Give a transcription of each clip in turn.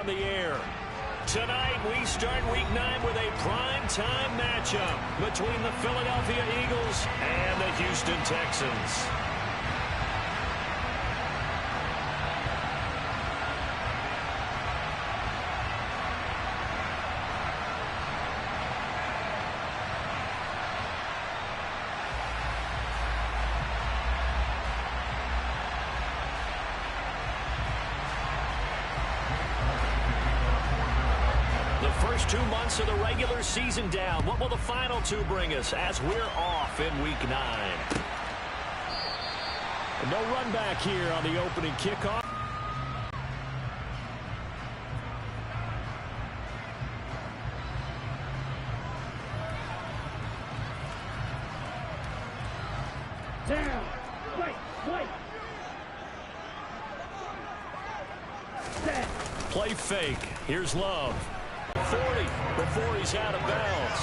On the air. Tonight, we start Week 9 with a prime-time matchup between the Philadelphia Eagles and the Houston Texans. First 2 months of the regular season down. What will the final 2 bring us as we're off in Week 9? No run back here on the opening kickoff. Down. Wait. Set. Play fake. Here's Love. 40 before he's out of bounds.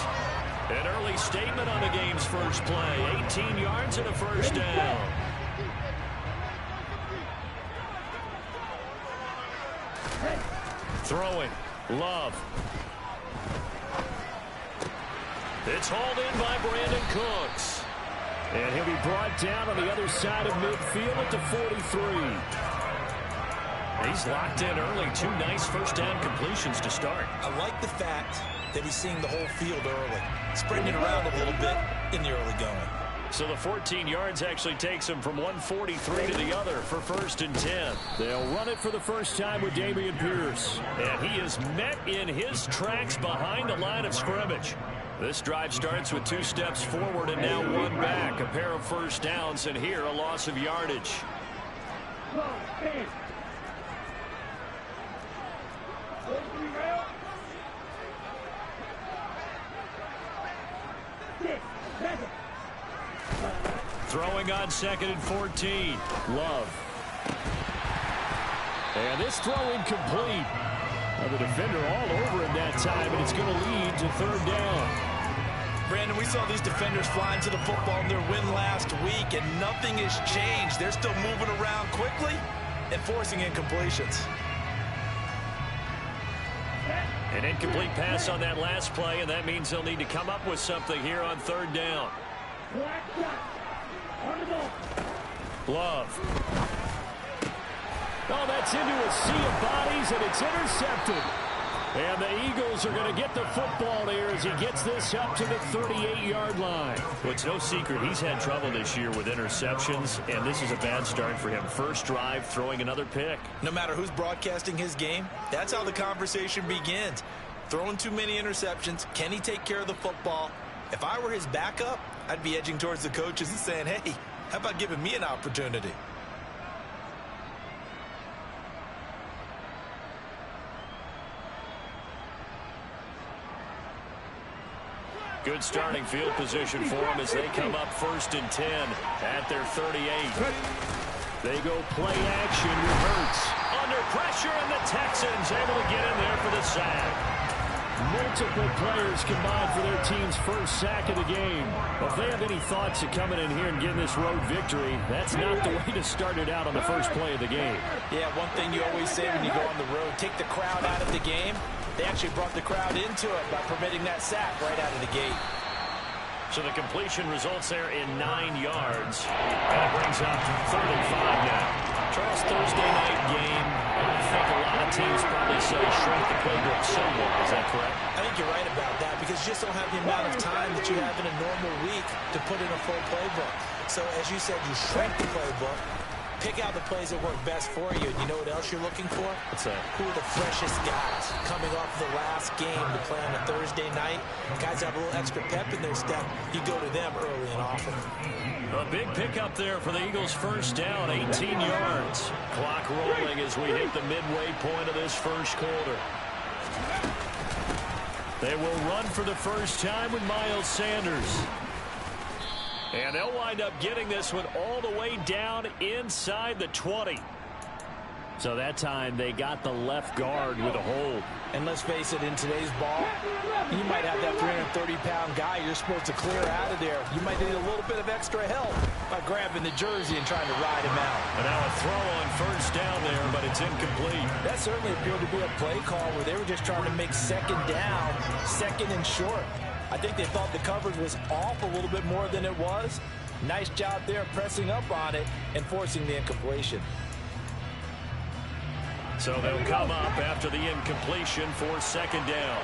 An early statement on the game's first play. 18 yards and a first down. Throwing. Love. It's hauled in by Brandon Cooks. And he'll be brought down on the other side of midfield at the 43. He's locked in early. 2 nice first down completions to start. I like the fact that he's seeing the whole field early. Spreading it around a little bit in the early going. So the 14 yards actually takes him from 143 to the other for 1st and 10. They'll run it for the first time with Dameon Pierce. And he is met in his tracks behind the line of scrimmage. This drive starts with 2 steps forward and now 1 back. A pair of first downs, and here a loss of yardage. Throwing on 2nd and 14. Love. And this throw incomplete. The defender all over him that time, and it's going to lead to 3rd down. Brandon, we saw these defenders flying to the football in their win last week, and nothing has changed. They're still moving around quickly and forcing incompletions. An incomplete pass on that last play, and that means they'll need to come up with something here on 3rd down. Love. Oh, that's into a sea of bodies, and it's intercepted. And the Eagles are going to get the football there as he gets this up to the 38-yard line. Well, it's no secret he's had trouble this year with interceptions, and this is a bad start for him. First drive, throwing another pick. No matter who's broadcasting his game, that's how the conversation begins. Throwing too many interceptions, can he take care of the football? If I were his backup, I'd be edging towards the coaches and saying, hey, how about giving me an opportunity? Good starting field position for them as they come up 1st and 10 at their 38. They go play action with Hurts. Under pressure, and the Texans able to get in there for the sack. Multiple players combined for their team's first sack of the game. Well, if they have any thoughts of coming in here and getting this road victory, that's not the way to start it out on the first play of the game. Yeah, one thing you always say when you go on the road, take the crowd out of the game. They actually brought the crowd into it by permitting that sack right out of the gate. So the completion results there in 9 yards. And it brings up 3rd and 5 now. Charles, Thursday night game. I think a lot of teams probably say shrink the playbook somewhat. Is that correct? I think you're right about that because you just don't have the amount of time that you have in a normal week to put in a full playbook. So as you said, you shrink the playbook. Pick out the plays that work best for you. And you know what else you're looking for? What's that? Who are the freshest guys coming off the last game to play on a Thursday night? Guys have a little extra pep in their step. You go to them early and often. A big pickup there for the Eagles' first down, 18 yards. Clock rolling as we hit the midway point of this first quarter. They will run for the first time with Miles Sanders. And they'll wind up getting this one all the way down inside the 20. So that time they got the left guard with a hold. And let's face it, in today's ball, you might have that 330-pound guy you're supposed to clear out of there. You might need a little bit of extra help by grabbing the jersey and trying to ride him out. And now a throw on first down there, but it's incomplete. That certainly appeared to be a play call where they were just trying to make second down, second and short. I think they thought the coverage was off a little bit more than it was. Nice job there pressing up on it and forcing the incompletion. So they'll come up after the incompletion for second down.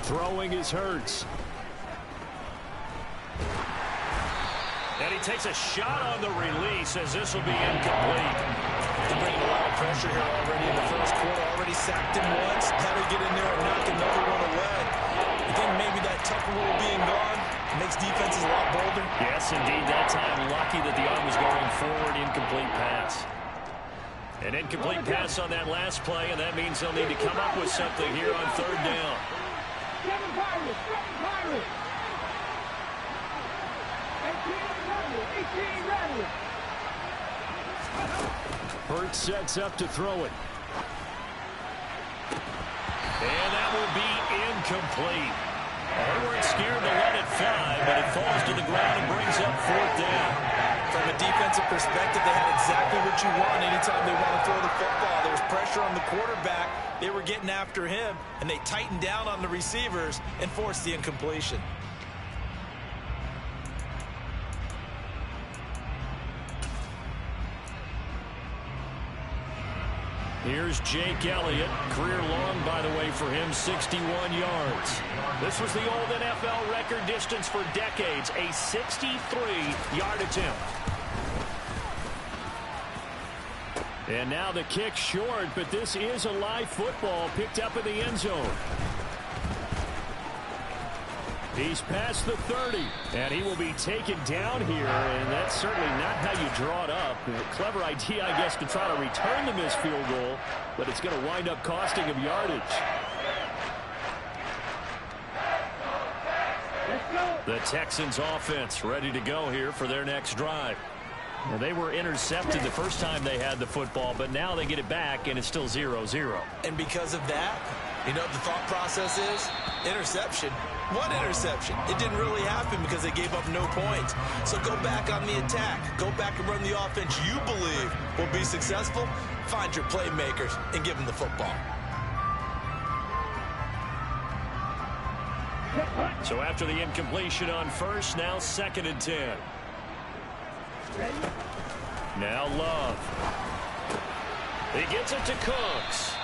Throwing is Hurts. And he takes a shot on the release as this will be incomplete. They're bringing a lot of pressure here already in the first quarter. Already sacked him once. Had to get in there and knock another one away. I think maybe that tough rule being gone makes defenses a lot bolder. Yes, indeed. That time lucky that the arm was going forward. Incomplete pass. An incomplete pass on that last play, and that means they'll need to come up with something here on third down. Hurts sets up to throw it. And that will be incomplete. They weren't scared to let it fly, but it falls to the ground and brings up fourth down. From a defensive perspective, they had exactly what you want anytime they want to throw the football. There was pressure on the quarterback. They were getting after him, and they tightened down on the receivers and forced the incompletion. Here's Jake Elliott. Career long, by the way, for him, 61 yards. This was the old NFL record distance for decades, a 63-yard attempt. And now the kick short, but this is a live football picked up in the end zone. He's past the 30, and he will be taken down here, and that's certainly not how you draw it up. A clever idea, I guess, to try to return the missed field goal, but it's going to wind up costing him yardage. The Texans offense ready to go here for their next drive. Well, they were intercepted the first time they had the football, but now they get it back, and it's still 0-0. And because of that, you know what the thought process is? Interception. One interception. It didn't really happen because they gave up no points. So go back on the attack. Go back and run the offense you believe will be successful. Find your playmakers and give them the football. So after the incompletion on first, now second and 10. Now Love. He gets it to Cooks.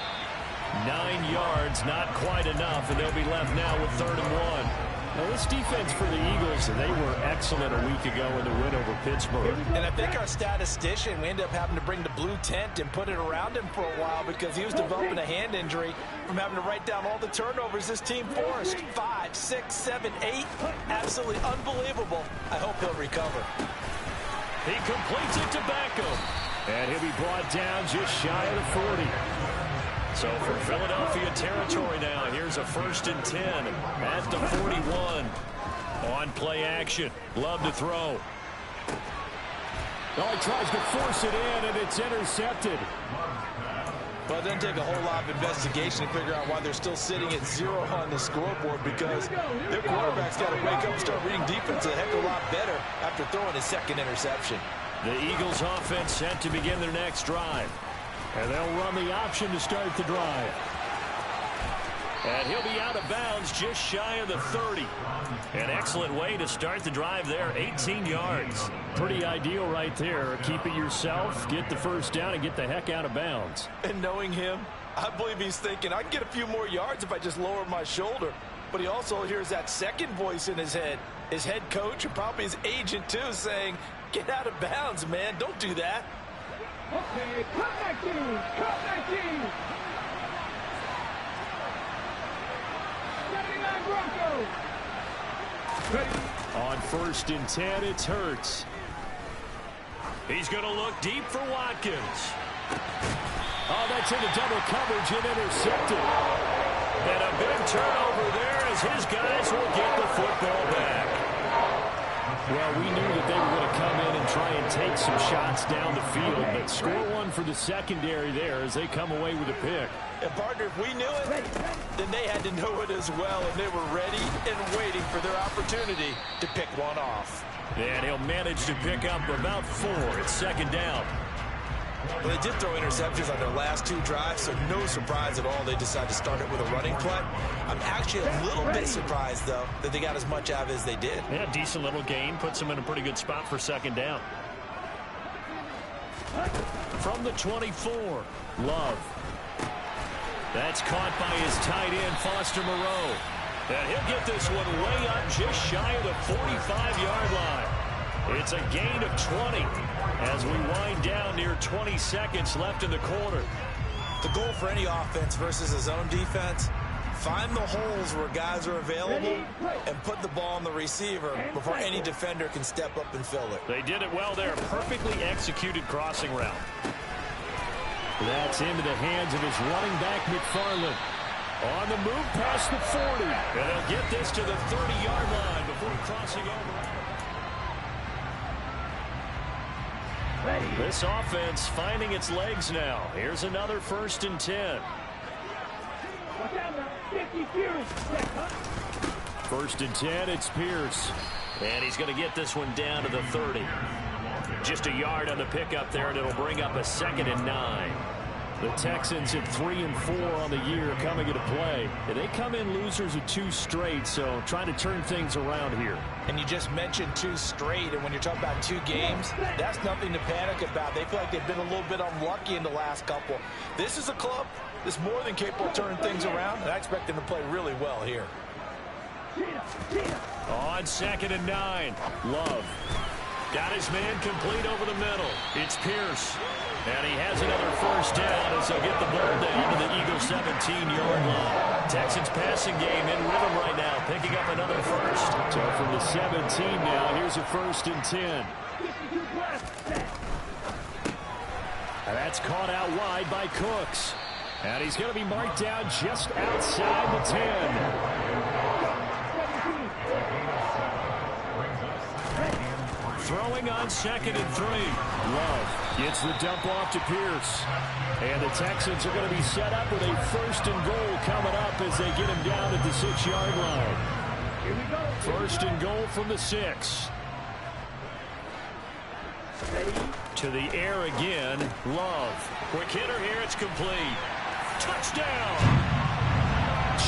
9 yards, not quite enough, and they'll be left now with 3rd and 1. Now, this defense for the Eagles, they were excellent a week ago in the win over Pittsburgh. And I think our statistician, we ended up having to bring the blue tent and put it around him for a while because he was developing a hand injury from having to write down all the turnovers this team forced. 5, 6, 7, 8. Absolutely unbelievable. I hope he'll recover. He completes it to Beckham. And he'll be brought down just shy of the 40. So for Philadelphia territory now, here's a 1st and 10 at the 41. On play action. Love to throw. Oh, he tries to force it in, and it's intercepted. Well, it doesn't take a whole lot of investigation to figure out why they're still sitting at 0 on the scoreboard because their quarterback's got to wake up and start reading defense a heck of a lot better after throwing his 2nd interception. The Eagles offense set to begin their next drive. And they'll run the option to start the drive. And he'll be out of bounds just shy of the 30. An excellent way to start the drive there, 18 yards. Pretty ideal right there. Keep it yourself, get the first down, and get the heck out of bounds. And knowing him, I believe he's thinking, I can get a few more yards if I just lower my shoulder. But he also hears that second voice in his head. His head coach and probably his agent, too, saying, get out of bounds, man. Don't do that. Okay, cut that team! Cut that team! Setting on Broncos! On 1st and 10, it's Hurts. He's going to look deep for Watkins. Oh, that's into double coverage and intercepted. And a big turnover there as his guys will get the football back. Well, we knew that they were going to come in and try and take some shots down the field, but score one for the secondary there as they come away with a pick. And, partner, if we knew it, then they had to know it as well, and they were ready and waiting for their opportunity to pick one off. And he'll manage to pick up about 4. It's second down. Well, they did throw interceptions on their last 2 drives, so no surprise at all they decided to start it with a running play. I'm actually a little bit surprised, though, that they got as much out of it as they did. Yeah, decent little gain. Puts them in a pretty good spot for second down. From the 24, Love. That's caught by his tight end, Foster Moreau. And he'll get this one way up just shy of the 45-yard line. It's a gain of 20 as we wind down near 20 seconds left in the quarter. The goal for any offense versus a zone defense, find the holes where guys are available and put the ball on the receiver before any defender can step up and fill it. They did it well there. Perfectly executed crossing route. That's into the hands of his running back, McFarland. On the move past the 40. And he'll get this to the 30-yard line before crossing over. This offense finding its legs now. Here's another 1st and 10. 1st and 10, it's Pierce. And he's going to get this one down to the 30. Just a yard on the pickup there, and it'll bring up a 2nd and 9. The Texans at 3 and 4 on the year coming into play. And they come in losers of 2 straight, so trying to turn things around here. And you just mentioned 2 straight, and when you're talking about 2 games, that's nothing to panic about. They feel like they've been a little bit unlucky in the last couple. This is a club that's more than capable of turning things around, and I expect them to play really well here. On 2nd and 9, Love. Got his man complete over the middle. It's Pierce. And he has another 1st down as they'll get the ball down to the Eagles' 17-yard line. Texans passing game in rhythm right now, picking up another 1st. So from the 17 now, here's a 1st and 10. And that's caught out wide by Cooks. And he's going to be marked down just outside the 10. Throwing on 2nd and 3. Love gets the dump off to Pierce. And the Texans are going to be set up with a 1st and goal coming up as they get him down at the 6-yard line. 1st and goal from the 6. To the air again, Love. Quick hitter here, it's complete. Touchdown!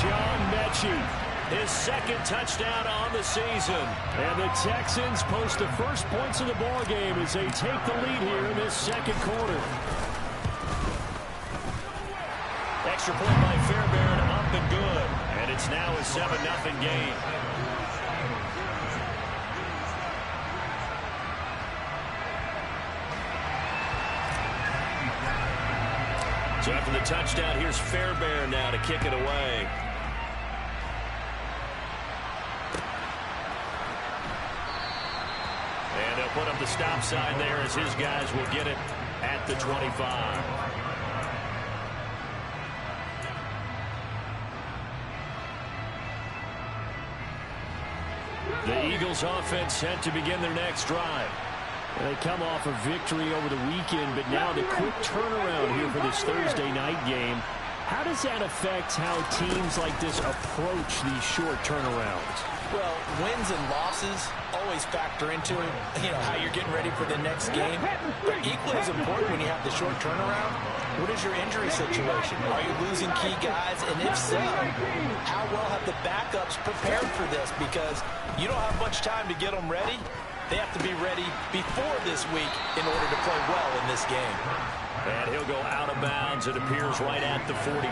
John Mechie. His 2nd touchdown on the season. And the Texans post the first points of the ball game as they take the lead here in this 2nd quarter. Extra point by Fairbairn, up and good. And it's now a 7-0 game. So after the touchdown, here's Fairbairn now to kick it away. And they'll put up the stop sign there as his guys will get it at the 25. The Eagles offense set to begin their next drive. They come off a victory over the weekend, but now the quick turnaround here for this Thursday night game. How does that affect how teams like this approach these short turnarounds? Well, wins and losses always factor into it, how you're getting ready for the next game. But equally as important when you have the short turnaround, what is your injury situation? Are you losing key guys? And if so, how well have the backups prepared for this? Because you don't have much time to get them ready. They have to be ready before this week in order to play well in this game. And he'll go out of bounds. It appears right at the 45.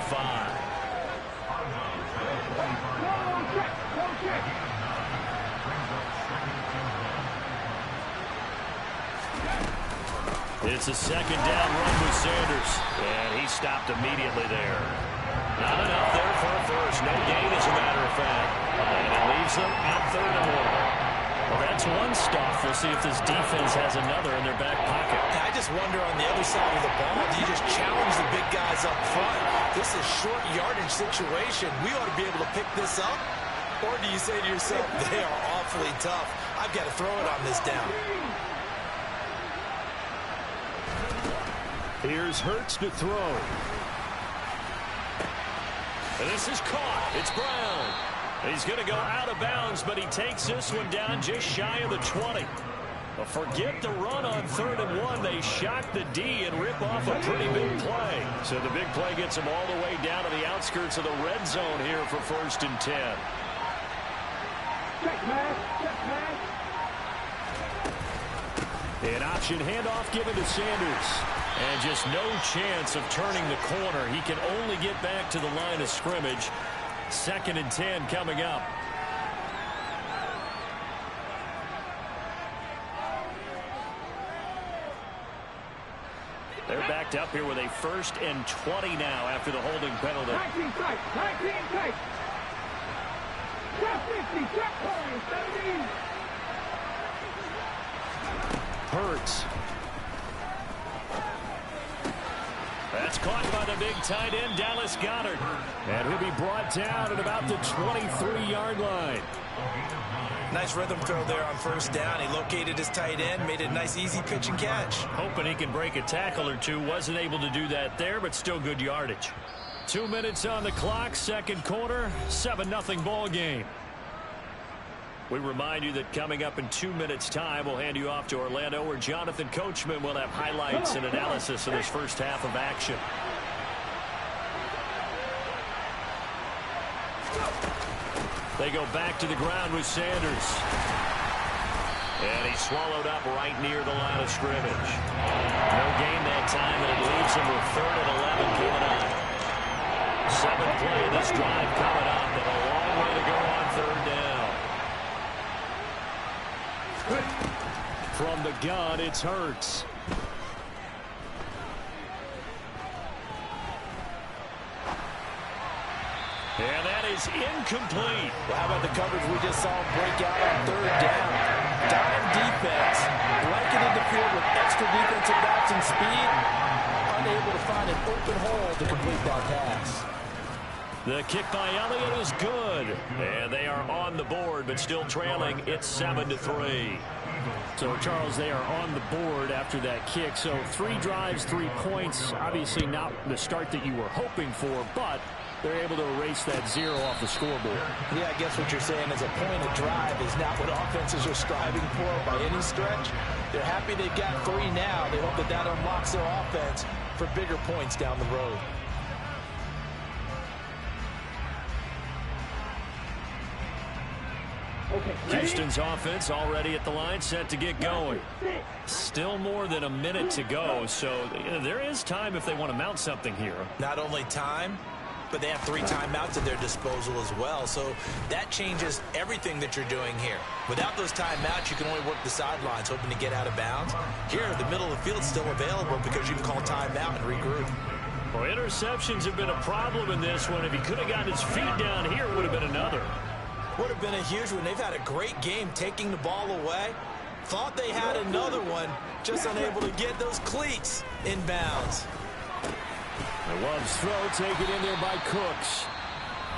It's a 2nd down run with Sanders. And he stopped immediately there. Not enough there for a first. No gain, as a matter of fact. And it leaves them at 3rd and 1. Well, that's one stuff. We'll see if this defense has another in their back pocket. I just wonder on the other side of the ball, do you just challenge the big guys up front? This is short yardage situation. We ought to be able to pick this up. Or do you say to yourself, they are awfully tough. I've got to throw it on this down. Here's Hurts to throw. And this is caught. It's Brown. He's going to go out of bounds, but he takes this one down just shy of the 20. But forget the run on 3rd and 1. They shock the D and rip off a pretty big play. So the big play gets them all the way down to the outskirts of the red zone here for 1st and 10. Check man. An option handoff given to Sanders. And just no chance of turning the corner. He can only get back to the line of scrimmage. 2nd and 10 coming up. They're backed up here with a 1st and 20 now after the holding penalty. 19 tight. 19 tight. Check 50. Check point. 17. Hurts. That's caught by the big tight end, Dallas Goedert. And he'll be brought down at about the 23-yard line. Nice rhythm throw there on 1st down. He located his tight end, made it a nice easy pitch and catch. Hoping he can break a tackle or two. Wasn't able to do that there, but still good yardage. 2 minutes on the clock, 2nd quarter, 7-0 ball game. We remind you that coming up in 2 minutes' time, we'll hand you off to Orlando, where Jonathan Coachman will have highlights and analysis of this first half of action. They go back to the ground with Sanders. And he's swallowed up right near the line of scrimmage. No gain that time, and it leaves him with 3rd and 11 coming up. 7th play of this drive coming up, and a long way to go on 3rd down. From the gun, it's Hurts. And that is incomplete. Well, how about the coverage we just saw break out on 3rd down? Dime defense, blanketed the field with extra defensive backs and speed, unable to find an open hole to complete that pass. The kick by Elliott is good. And they are on the board, but still trailing. It's 7-3. So, Charles, they are on the board after that kick. So 3 drives, 3 points. Obviously not the start that you were hoping for, but they're able to erase that 0 off the scoreboard. Yeah, I guess what you're saying is a point of drive is not what offenses are striving for by any stretch. They're happy they got 3 now. They hope that that unlocks their offense for bigger points down the road. Houston's offense already at the line, set to get going. Still more than a minute to go, so there is time if they want to mount something here. Not only time, but they have 3 timeouts at their disposal as well, so that changes everything that you're doing here. Without those timeouts, you can only work the sidelines, hoping to get out of bounds. Here, the middle of the field is still available because you can call timeout and regroup. Well, interceptions have been a problem in this one. If he could have gotten his feet down here, it would have been another. Would have been a huge one. They've had a great game taking the ball away. Thought they had another one, just unable to get those cleats in bounds. The Love's throw taken in there by Cooks.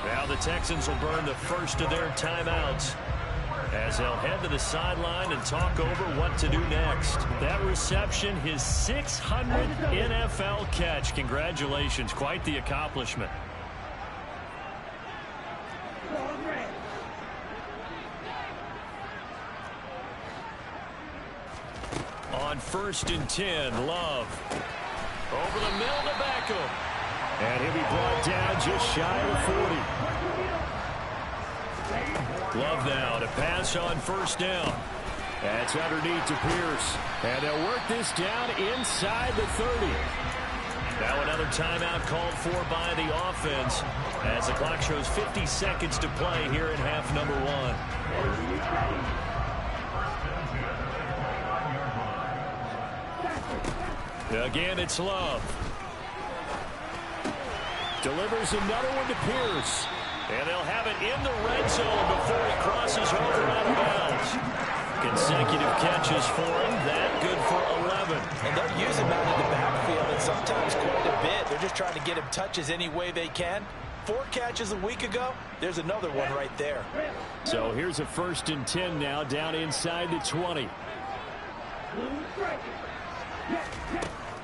Now the Texans will burn the first of their timeouts as they'll head to the sideline and talk over what to do next. That reception, his 600th NFL catch. Congratulations. Quite the accomplishment. On 1st and 10, Love. Over the middle to Beckham. And he'll be brought down just shy of 40. Love now to pass on 1st down. That's underneath to Pierce. And they'll work this down inside the 30. Now another timeout called for by the offense as the clock shows 50 seconds to play here in half number 1. Again, it's Love. Delivers another one to Pierce. And they'll have it in the red zone before he crosses over out of bounds. Consecutive catches for him. That good for 11. And they'll use him out in the backfield, and sometimes quite a bit. They're just trying to get him touches any way they can. 4 catches a week ago. There's another one right there. So here's a 1st and 10 now, down inside the 20.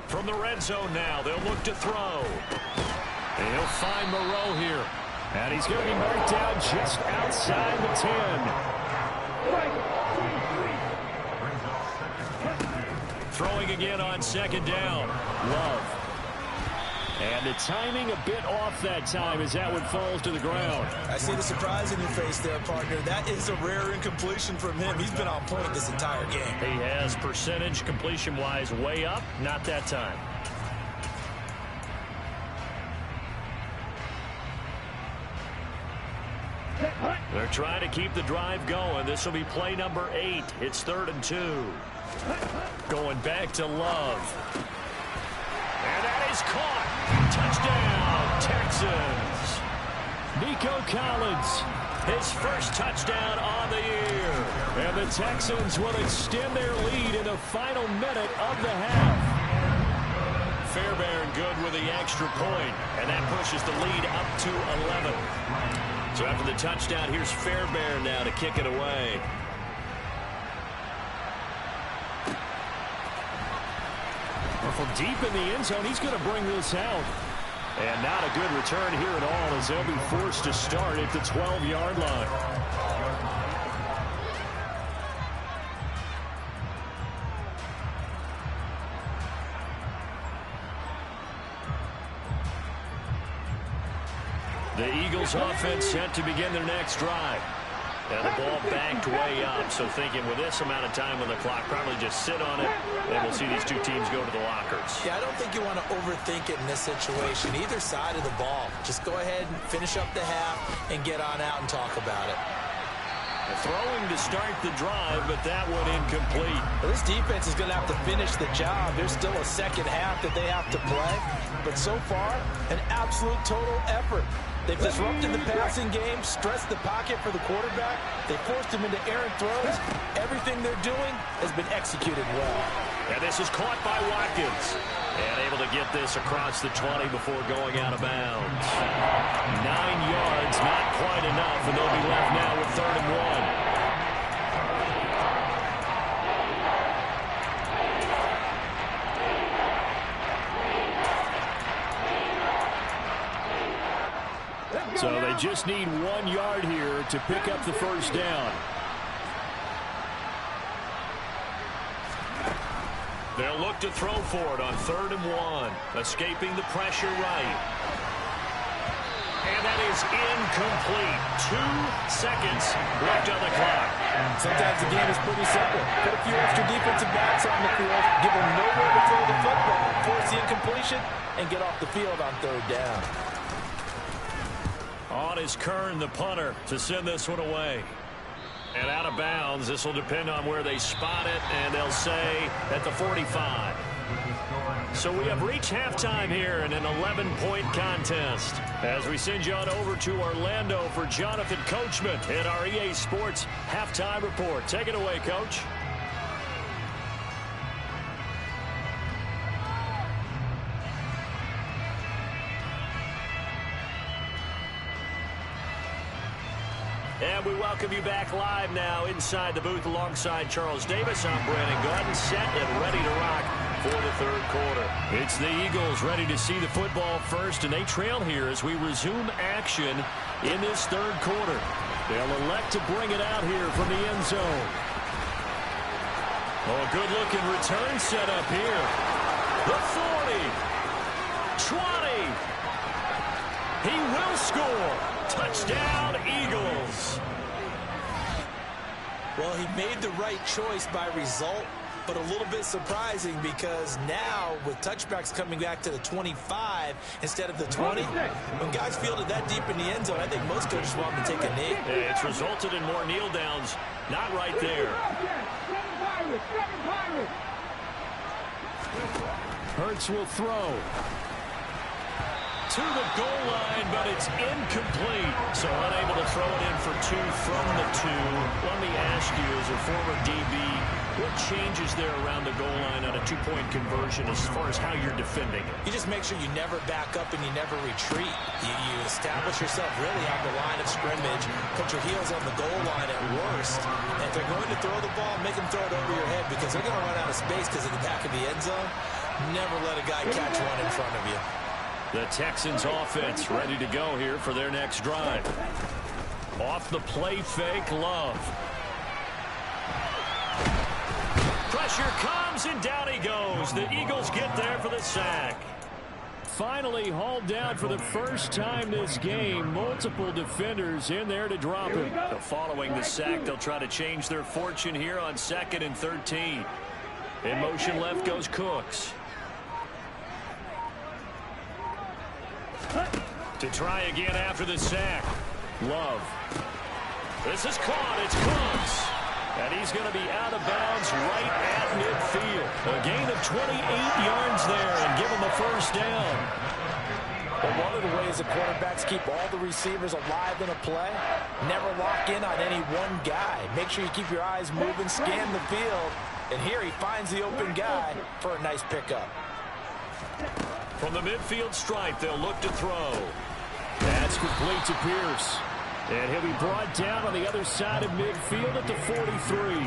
From the red zone now, they'll look to throw. And he'll find Moreau here. And he's going to be marked down just outside the 10. Throwing again on 2nd down. Love. And the timing a bit off that time as that one falls to the ground. I see the surprise in your face there, partner. That is a rare incompletion from him. He's been on point this entire game. He has percentage completion-wise way up. Not that time. They're trying to keep the drive going. This will be play number 8. It's 3rd and 2. Going back to Love. And that is caught. Touchdown, Texans. Nico Collins, his first touchdown on the year. And the Texans will extend their lead in the final minute of the half. Fairbairn good with the extra point, and that pushes the lead up to 11. So after the touchdown, here's Fairbairn now to kick it away. From deep in the end zone, he's going to bring this out. And not a good return here at all as they'll be forced to start at the 12-yard line. The Eagles offense set to begin their next drive. And the ball backed way up, so thinking with this amount of time on the clock, probably just sit on it, and we'll see these two teams go to the lockers. Yeah, I don't think you want to overthink it in this situation. Either side of the ball. Just go ahead and finish up the half and get on out and talk about it. Throwing to start the drive, but that one incomplete. Well, this defense is going to have to finish the job. There's still a second half that they have to play. But so far, an absolute total effort. They've disrupted the passing game, stressed the pocket for the quarterback. They forced him into errant throws. Everything they're doing has been executed well. And this is caught by Watkins. And able to get this across the 20 before going out of bounds. 9 yards, not quite enough, and they'll be left now with 3rd and 1. So they just need 1 yard here to pick up the first down. They'll look to throw for it on 3rd and 1. Escaping the pressure right. And that is incomplete. 2 seconds left on the clock. Sometimes the game is pretty simple. Put a few extra defensive backs on the field, give them nowhere to throw the football, force the incompletion, and get off the field on 3rd down. On is Kern, the punter, to send this one away. And out of bounds. This will depend on where they spot it, and they'll say at the 45. So we have reached halftime here in an 11-point contest. As we send you on over to Orlando for Jonathan Coachman in our EA Sports Halftime Report. Take it away, Coach. And we welcome you back live now inside the booth alongside Charles Davis. I'm Brandon Gordon, set and ready to rock for the 3rd quarter. It's the Eagles ready to see the football first, and they trail here as we resume action in this 3rd quarter. They'll elect to bring it out here from the end zone. Oh, a good-looking return set up here. The 40, 20. He will score. Touchdown, Eagles. Well, he made the right choice by result, but a little bit surprising because now with touchbacks coming back to the 25 instead of the 20, when guys fielded that deep in the end zone, I think most coaches want them to take a knee. Yeah, it's resulted in more kneel downs. Not right there. Hurts will throw. to the goal line, but it's incomplete. So unable to throw it in for 2 from the 2. Let me ask you, as a former DB, what changes there around the goal line on a 2-point conversion as far as how you're defending it? You just make sure you never back up and you never retreat. You establish yourself really on the line of scrimmage, put your heels on the goal line at worst. And if they're going to throw the ball, make them throw it over your head because they're going to run out of space because of the back of the end zone. Never let a guy catch one in front of you. The Texans offense ready to go here for their next drive. Off the play fake, Love. Pressure comes, and down he goes. The Eagles get there for the sack. Finally hauled down for the first time this game. Multiple defenders in there to drop him. Following the sack, they'll try to change their fortune here on 2nd and 13. In motion left goes Cooks. To try again after the sack. Love. This is caught. It's Cooks. And he's going to be out of bounds right at midfield. A gain of 28 yards there and give him the first down. But one of the ways the quarterbacks keep all the receivers alive in a play, never lock in on any one guy. Make sure you keep your eyes moving, scan the field. And here he finds the open guy for a nice pickup. From the midfield stripe, they'll look to throw. That's complete to Pierce. And he'll be brought down on the other side of midfield at the 43.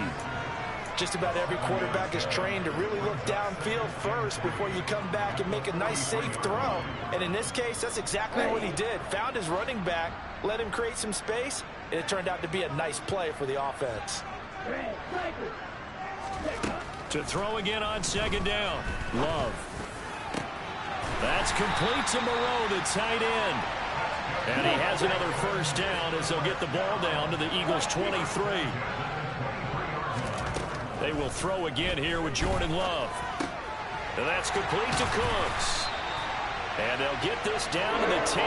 Just about every quarterback is trained to really look downfield first before you come back and make a nice, safe throw. And in this case, that's exactly what he did. Found his running back, let him create some space, and it turned out to be a nice play for the offense. To throw again on 2nd down. Love. That's complete to Moreau, the tight end. And he has another first down as they'll get the ball down to the Eagles' 23. They will throw again here with Jordan Love. And that's complete to Cooks. And they'll get this down to the 10.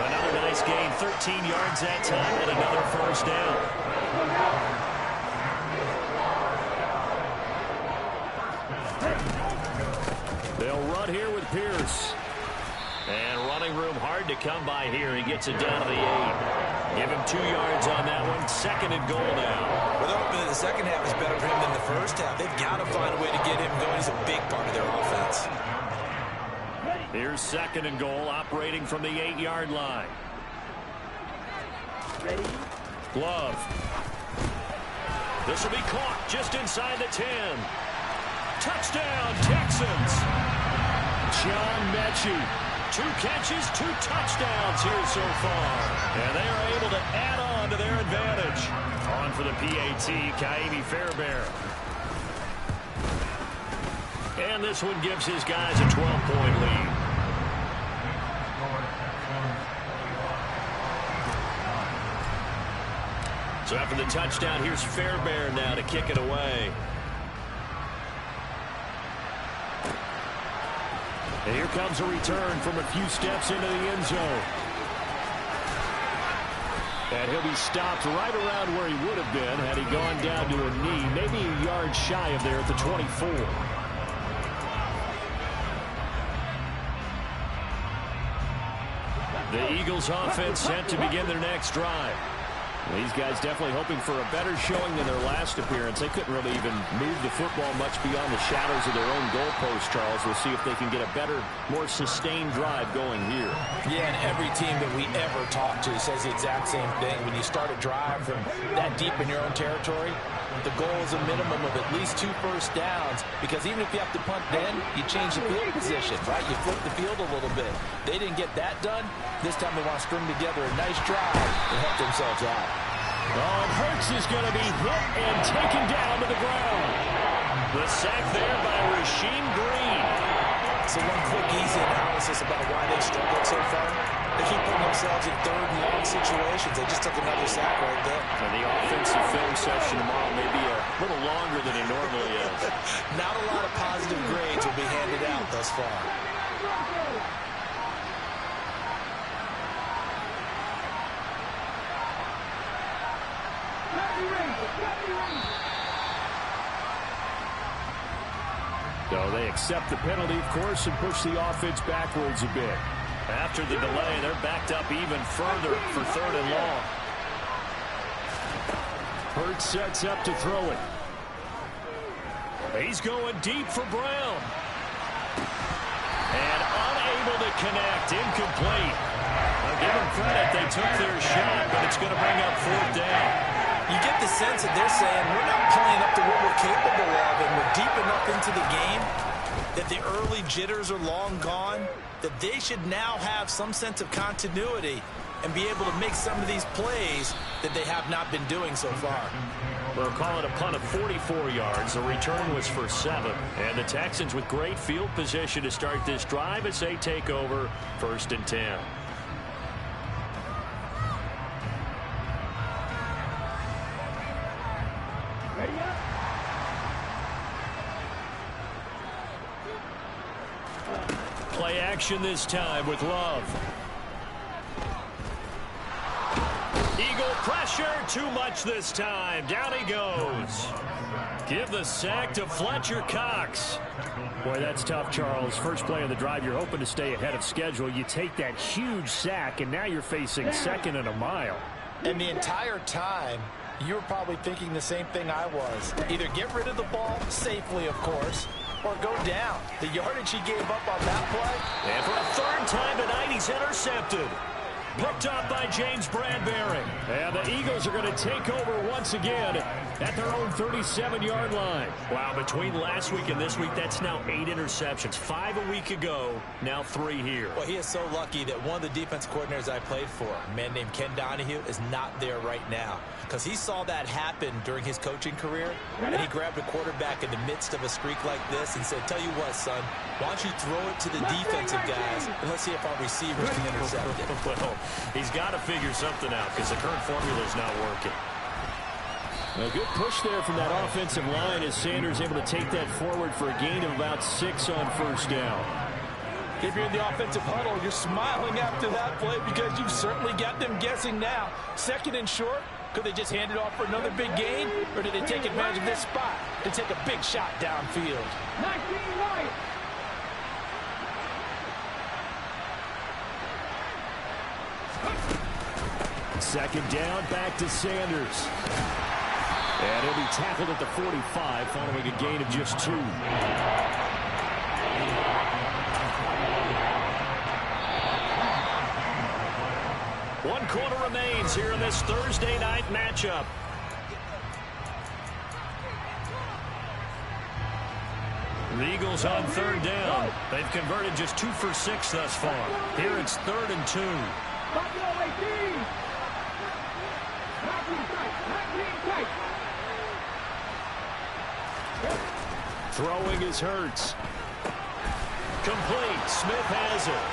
Another nice gain, 13 yards that time, and another first down. They'll run here with Pierce. And running room hard to come by here. He gets it down to the 8. Give him 2 yards on that one. 2nd and goal now. Well, they're hoping that the second half is better for him than the first half. They've got to find a way to get him going. He's a big part of their offense. Here's 2nd and goal, operating from the 8-yard line. Glove. This will be caught just inside the 10. Touchdown, Texans. John Mechie. 2 catches, 2 touchdowns here so far. And they are able to add on to their advantage. On for the PAT, Kaimi Fairbairn. And this one gives his guys a 12-point lead. So after the touchdown, here's Fairbairn now to kick it away. And here comes a return from a few steps into the end zone. And he'll be stopped right around where he would have been had he gone down to a knee, maybe a yard shy of there at the 24. The Eagles offense set to begin their next drive. These guys definitely hoping for a better showing than their last appearance. They couldn't really even move the football much beyond the shadows of their own goalpost, Charles. We'll see if they can get a better, more sustained drive going here. Yeah, and every team that we ever talk to says the exact same thing. When you start a drive from that deep in your own territory, the goal is a minimum of at least 2 first downs, because even if you have to punt then, you change the field position, right? You flip the field a little bit. They didn't get that done. This time they want to string together a nice drive and help themselves out. Oh, and Hurts is going to be hit and taken down to the ground. The sack there by Rasheem Green. So one quick, easy analysis about why they struggled so far. They keep putting themselves in 3rd and long situations. They just took another sack right there. And the offensive film session tomorrow may be a little longer than it normally is. Not a lot of positive grades will be handed out thus far. So they accept the penalty, of course, and push the offense backwards a bit. After the delay, they're backed up even further for 3rd and long. Hurts sets up to throw it. He's going deep for Brown. And unable to connect. Incomplete. I'll give them credit. They took their shot, but it's going to bring up 4th down. You get the sense that they're saying we're not playing up to what we're capable of, and we're deep enough into the game that the early jitters are long gone, that they should now have some sense of continuity and be able to make some of these plays that they have not been doing so far. We'll call it a punt of 44 yards. The return was for 7. And the Texans with great field position to start this drive as they take over 1st and 10. Play action this time with Love. Eagle pressure, too much this time. Down he goes. Give the sack to Fletcher Cox. Boy, that's tough, Charles. First play of the drive, you're hoping to stay ahead of schedule. You take that huge sack, and now you're facing 2nd and a mile. And the entire time, you were probably thinking the same thing I was. Either get rid of the ball, safely, of course, or go down. The yardage he gave up on that play. And for a 3rd time tonight, he's intercepted. Picked up by James Bradbury. And the Eagles are going to take over once again at their own 37-yard line. Wow, between last week and this week, that's now 8 interceptions. 5 a week ago, now 3 here. Well, he is so lucky that one of the defense coordinators I played for, a man named Ken Donahue, is not there right now. Because he saw that happen during his coaching career, and he grabbed a quarterback in the midst of a streak like this and said, tell you what, son, why don't you throw it to the defensive guys, and let's see if our receivers can intercept it. Well, he's got to figure something out because the current formula is not working. A good push there from that offensive line as Sanders able to take that forward for a gain of about 6 on 1st down. If you're in the offensive huddle, you're smiling after that play because you've certainly got them guessing now. 2nd and short, could they just hand it off for another big gain, or did they take advantage of this spot to take a big shot downfield? 19 right. Second down, back to Sanders. And he'll be tackled at the 45 following a gain of just 2. One quarter remains here in this Thursday night matchup. The Eagles on 3rd down. They've converted just 2 for 6 thus far. Here it's 3rd and 2. Throwing is Hurts. Complete. Smith has it.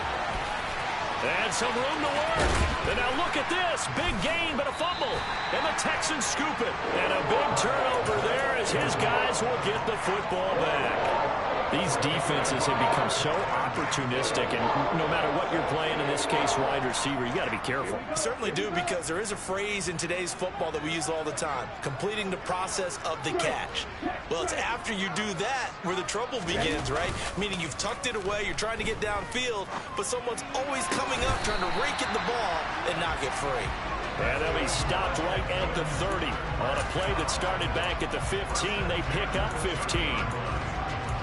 And some room to work. And now look at this. Big gain, but a fumble. And the Texans scoop it. And a big turnover there as his guys will get the football back. These defenses have become so opportunistic, and no matter what you're playing, in this case, wide receiver, you got to be careful. You certainly do, because there is a phrase in today's football that we use all the time, completing the process of the catch. Well, it's after you do that where the trouble begins, right? Meaning you've tucked it away, you're trying to get downfield, but someone's always coming up trying to rake in the ball and knock it free. And they'll be stopped right at the 30. On a play that started back at the 15, they pick up 15.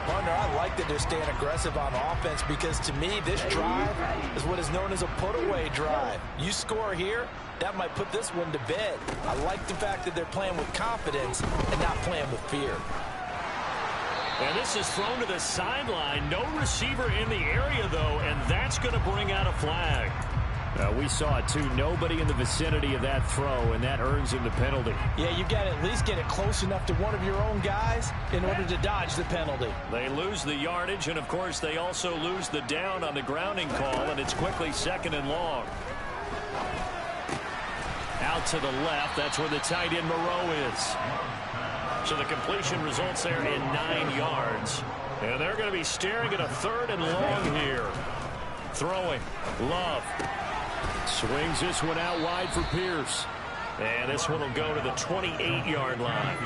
Partner, I like that they're staying aggressive on offense because, to me, this drive is what is known as a put-away drive. You score here, that might put this one to bed. I like the fact that they're playing with confidence and not playing with fear. And this is thrown to the sideline. No receiver in the area, though, and that's going to bring out a flag. We saw it, too. Nobody in the vicinity of that throw, and that earns him the penalty. Yeah, you've got to at least get it close enough to one of your own guys in order to dodge the penalty. They lose the yardage, and, of course, they also lose the down on the grounding call, and it's quickly 2nd and long. Out to the left, that's where the tight end Moreau is. So the completion results there in 9 yards. And they're going to be staring at a 3rd and long here. Throwing. Love. Swings this one out wide for Pierce. And this one will go to the 28-yard line.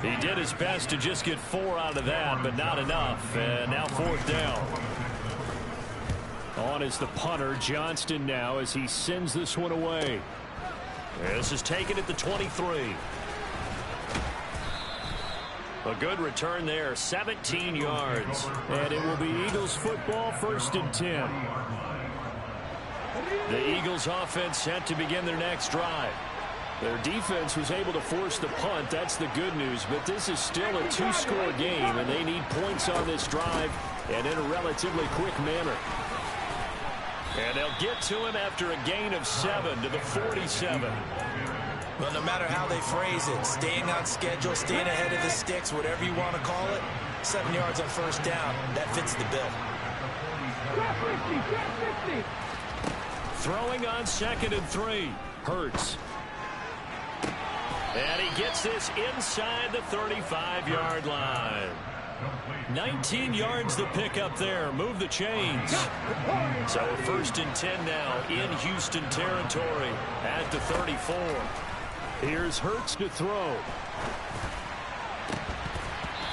He did his best to just get 4 out of that, but not enough. And now 4th down. On is the punter, Johnston, now as he sends this one away. This is taken at the 23. A good return there, 17 yards. And it will be Eagles football, 1st and 10. The Eagles offense set to begin their next drive. Their defense was able to force the punt. That's the good news. But this is still a 2-score game, and they need points on this drive and in a relatively quick manner. And they'll get to him after a gain of 7 to the 47. Well, no matter how they phrase it, staying on schedule, staying ahead of the sticks, whatever you want to call it, 7 yards on 1st down, that fits the bill. Throwing on 2nd and 3. Hurts. And he gets this inside the 35-yard line. 19 yards to pick up there. Move the chains. So 1st and 10 now in Houston territory at the 34. Here's Hurts to throw.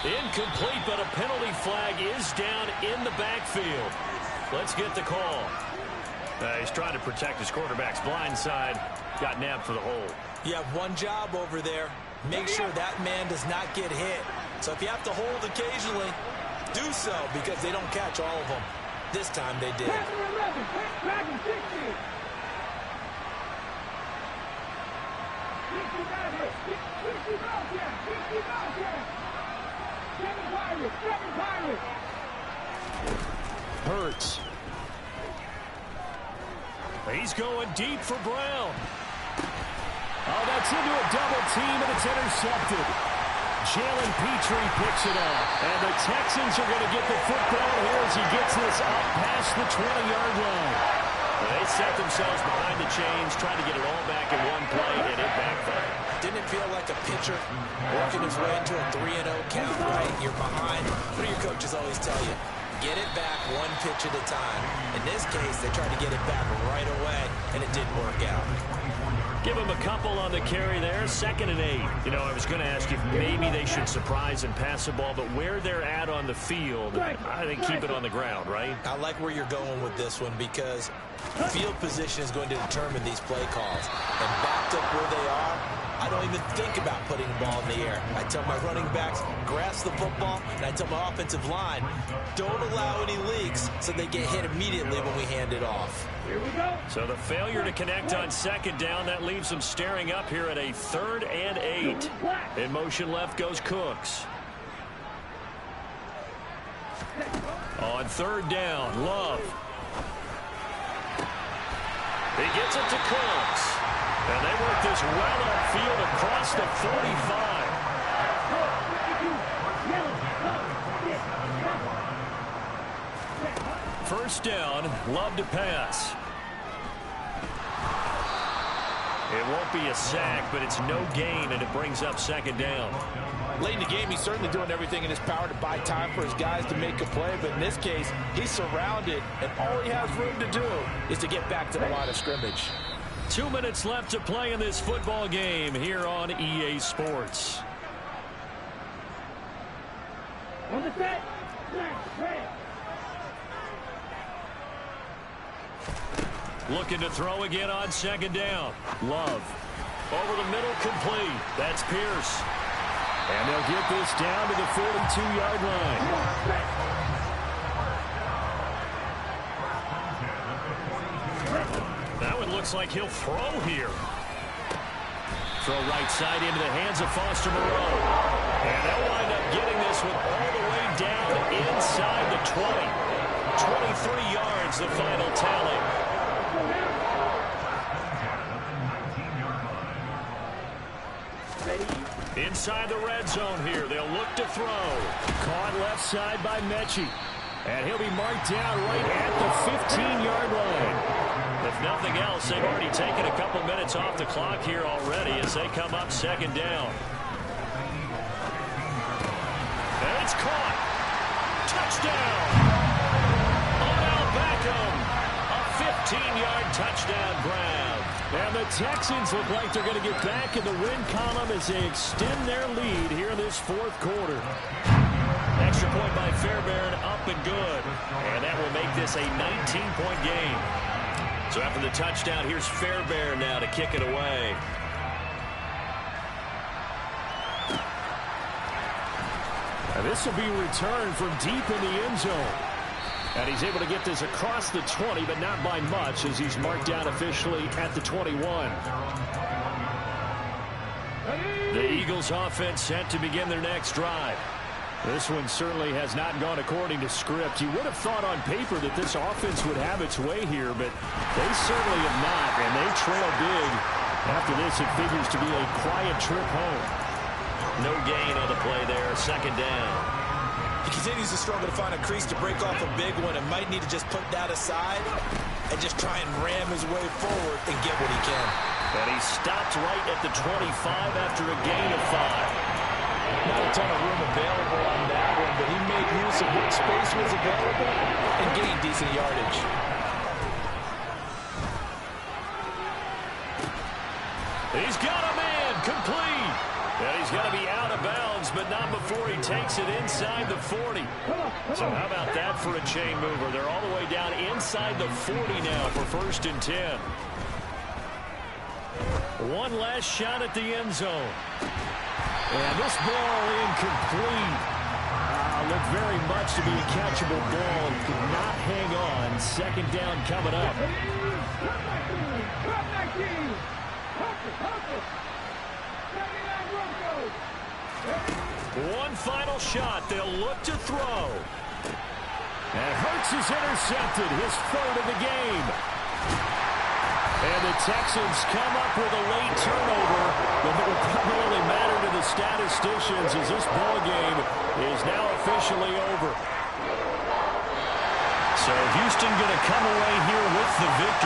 Incomplete, but a penalty flag is down in the backfield. Let's get the call. He's trying to protect his quarterback's blind side. Got nabbed for the hold. You have one job over there. Make sure that man does not get hit. So if you have to hold occasionally, do so, because they don't catch all of them. This time they did. Hurts. He's going deep for Brown. Oh, that's into a double team, and it's intercepted. Jalen Petrie picks it up. And the Texans are going to get the football here as he gets this up past the 20-yard line. They set themselves behind the chains, trying to get it all back in one play, and it backfired. Didn't it feel like a pitcher working his way into a 3-0 count, right? You're behind. What do your coaches always tell you? Get it back one pitch at a time. In this case, they tried to get it back right away, and it didn't work out. Give him a couple on the carry there. 2nd and 8. You know, I was going to ask if maybe they should surprise and pass the ball, but where they're at on the field, I think keep it on the ground, right? I like where you're going with this one, because field position is going to determine these play calls. And backed up where they are, I don't even think about putting the ball in the air. I tell my running backs, grasp the football, and I tell my offensive line, don't allow any leaks so they get hit immediately when we hand it off. Here we go. So the failure to connect on 2nd down, that leaves them staring up here at a 3rd and 8. In motion left goes Cooks. On 3rd down, Love. He gets it to Cooks. And they work this well upfield across the 45. First down, Love to pass. It won't be a sack, but it's no gain, and it brings up 2nd down. Late in the game, he's certainly doing everything in his power to buy time for his guys to make a play, but in this case, he's surrounded, and all he has room to do is to get back to the line of scrimmage. 2 minutes left to play in this football game here on EA Sports. On the set. Looking to throw again on 2nd down. Love. Over the middle, complete. That's Pierce. And they'll get this down to the 42-yard line. That one looks like he'll throw here. Throw right side into the hands of Foster Moreau. And they'll wind up getting this one all the way down inside the 20. 23 yards, the final tally. Inside the red zone here. They'll look to throw. Caught left side by Mechie. And he'll be marked down right at the 15-yard line. If nothing else, they've already taken a couple minutes off the clock here already as they come up 2nd down. And it's caught. Touchdown. Odell Beckham. A 15-yard touchdown grab. And the Texans look like they're going to get back in the win column as they extend their lead here in this 4th quarter. extra point by Fairbairn, up and good. And that will make this a 19-point game. So after the touchdown, here's Fairbairn now to kick it away. And this will be returned from deep in the end zone. And he's able to get this across the 20, but not by much, as he's marked down officially at the 21. The Eagles offense set to begin their next drive. This one certainly has not gone according to script. You would have thought on paper that this offense would have its way here, but they certainly have not, and they trail big. After this, it figures to be a quiet trip home. No gain on the play there, second down. He continues to struggle to find a crease to break off a big one and might need to just put that aside and just try and ram his way forward and get what he can. And he stopped right at the 25 after a gain of 5. Not a ton of room available on that one, but he made use of what space was available and gained decent yardage. He's got a man, complete. And he's going to be out of bounds, but not before he takes it inside the 40. So how about that for a chain mover? They're all the way down inside the 40 now for 1st and 10. One last shot at the end zone. And this ball incomplete. Looked very much to be a catchable ball. Could not hang on. Second down coming up. One final shot. They'll look to throw. And Hurts is intercepted. His 3rd of the game. And the Texans come up with a late turnover that will primarily matter to the statisticians as this ball game is now officially over. So Houston going to come away here with the victory.